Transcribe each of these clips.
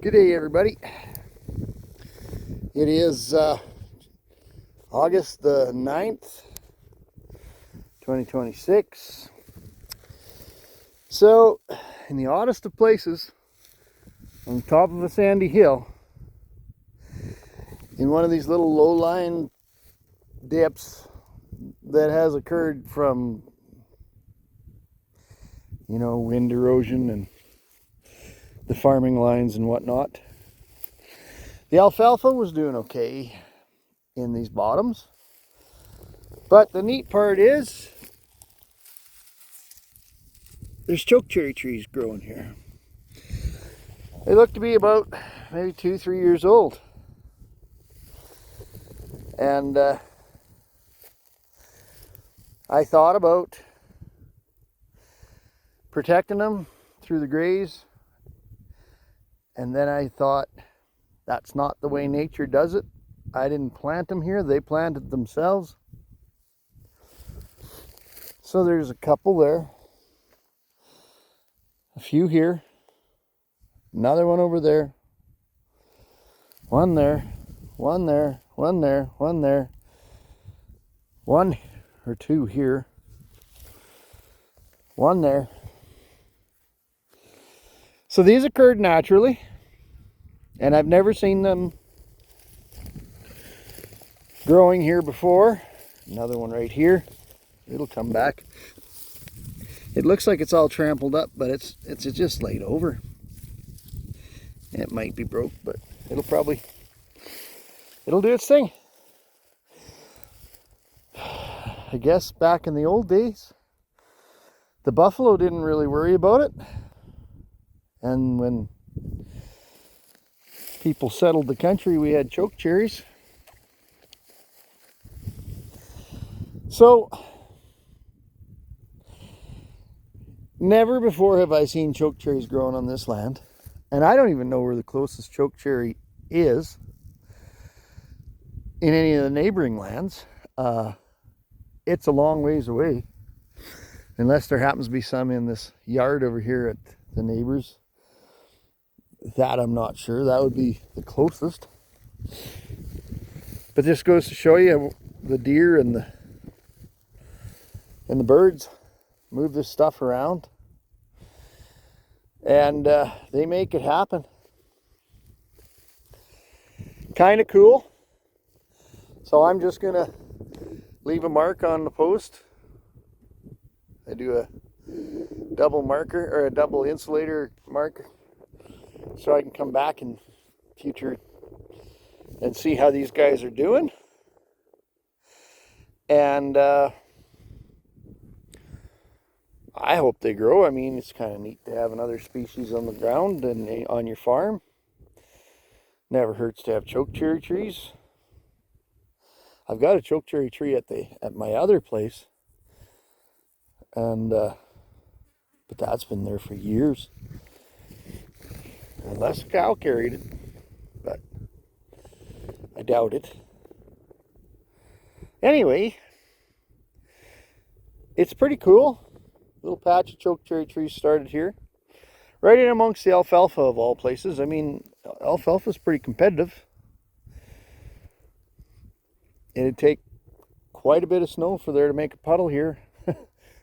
Good day, everybody. It is August the 9th, 2026. So, in the oddest of places, on top of a sandy hill, in one of these little low-lying dips that has occurred from, wind erosion and the farming lines and whatnot, the alfalfa was doing okay in these bottoms. But the neat part is there's chokecherry trees growing here. They look to be about maybe 2-3 years old. And I thought about protecting them through the graze. And then I thought, that's not the way nature does it. I didn't plant them here, they planted themselves. So there's a couple there, a few here, another one over there, one there, one there, one there, one there, one or two here, one there. So these occurred naturally, and I've never seen them growing here before. Another one right here. It'll come back. It looks like it's all trampled up, but it's just laid over. It might be broke, but it'll do its thing. I guess back in the old days, the buffalo didn't really worry about it. And when people settled the country, we had chokecherries. So, never before have I seen chokecherries growing on this land. And I don't even know where the closest chokecherry is in any of the neighboring lands. It's a long ways away. Unless there happens to be some in this yard over here at the neighbors. That I'm not sure. That would be the closest. But this goes to show you the deer and the birds move this stuff around. And they make it happen. Kind of cool. So I'm just going to leave a mark on the post. I do a double marker or a double insulator marker, so I can come back in future and see how these guys are doing. And I hope they grow. I mean, it's kind of neat to have another species on the ground and on your farm. Never hurts to have chokecherry trees. I've got a chokecherry tree at my other place, and but that's been there for years. Unless a cow carried it, but I doubt it. Anyway, it's pretty cool. Little patch of chokecherry trees started here, right in amongst the alfalfa of all places. I mean, alfalfa is pretty competitive. It'd take quite a bit of snow for there to make a puddle here,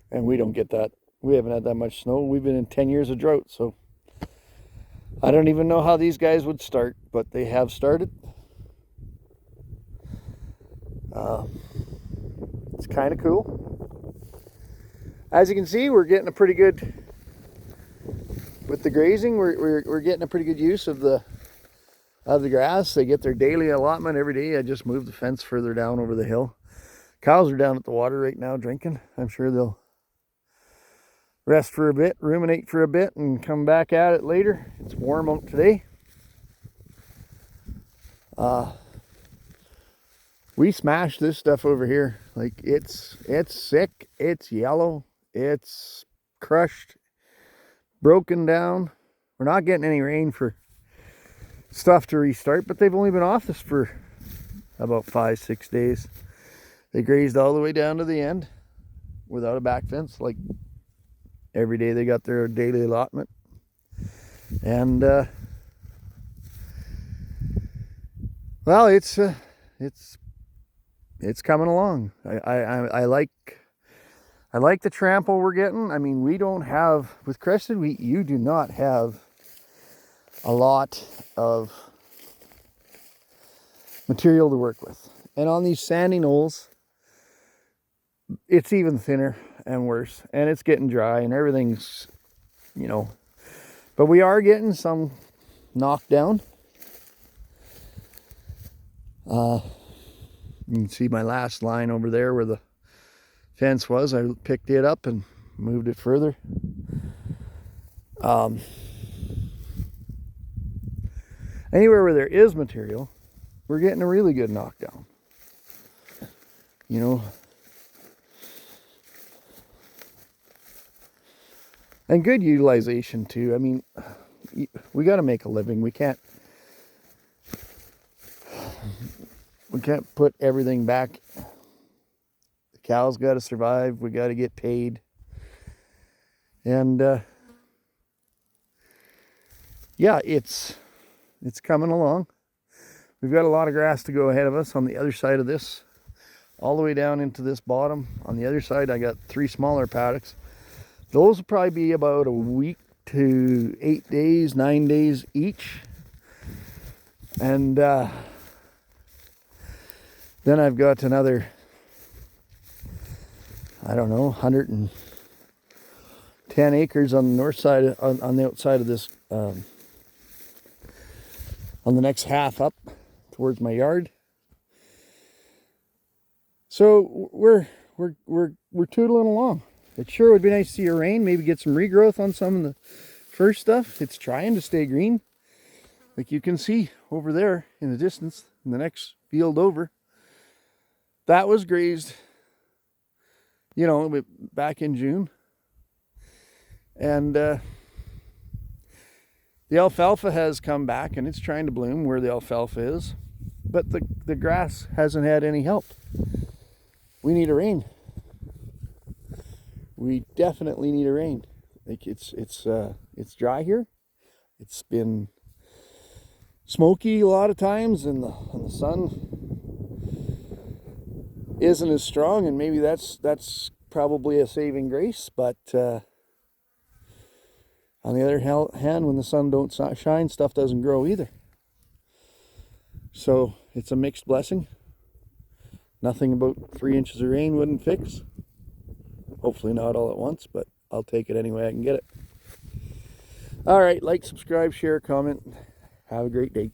and we don't get that. We haven't had that much snow. We've been in 10 years of drought, so I don't even know how these guys would start, but they have started. It's kind of cool. As you can see, we're getting a pretty good, with the grazing, we're getting a pretty good use of the grass. They get their daily allotment every day. I just moved the fence further down over the hill. Cows are down at the water right now drinking. I'm sure they'll rest for a bit, ruminate for a bit, and come back at it later. It's warm out today. We smashed this stuff over here. Like, it's sick, it's yellow, it's crushed, broken down. We're not getting any rain for stuff to restart, but they've only been off this for about 5-6 days. They grazed all the way down to the end without a back fence. Like, every day they got their daily allotment. And Well, it's coming along. I like the trample we're getting. I mean, we don't have, with crested wheat, you do not have a lot of material to work with. And on these sandy knolls, it's even thinner and worse. And it's getting dry and everything's, you know, but we are getting some knockdown. You can see my last line over there where the fence was. I picked it up and moved it further. Anywhere where there is material, we're getting a really good knockdown. You know, and good utilization too. I mean, we got to make a living. We can't put everything back. The cows got to survive. We got to get paid. And yeah, it's coming along. We've got a lot of grass to go ahead of us on the other side of this, all the way down into this bottom. On the other side, I got 3 smaller paddocks. Those will probably be about a week to 8 days, 9 days each. And then I've got another, I don't know, 110 acres on the north side, on the outside of this, on the next half up towards my yard. So we're tootling along. It sure would be nice to see a rain, maybe get some regrowth on some of the first stuff. It's trying to stay green. Like you can see over there in the distance, in the next field over. That was grazed, you know, back in June. And the alfalfa has come back and it's trying to bloom where the alfalfa is. But the grass hasn't had any help. We need a rain. We definitely need a rain. Like it's dry here. It's been smoky a lot of times, and the sun isn't as strong, and maybe that's probably a saving grace. But on the other hand, when the sun don't shine, stuff doesn't grow either. So it's a mixed blessing. Nothing about 3 inches of rain wouldn't fix. Hopefully not all at once, but I'll take it any way I can get it. All right, like, subscribe, share, comment. Have a great day.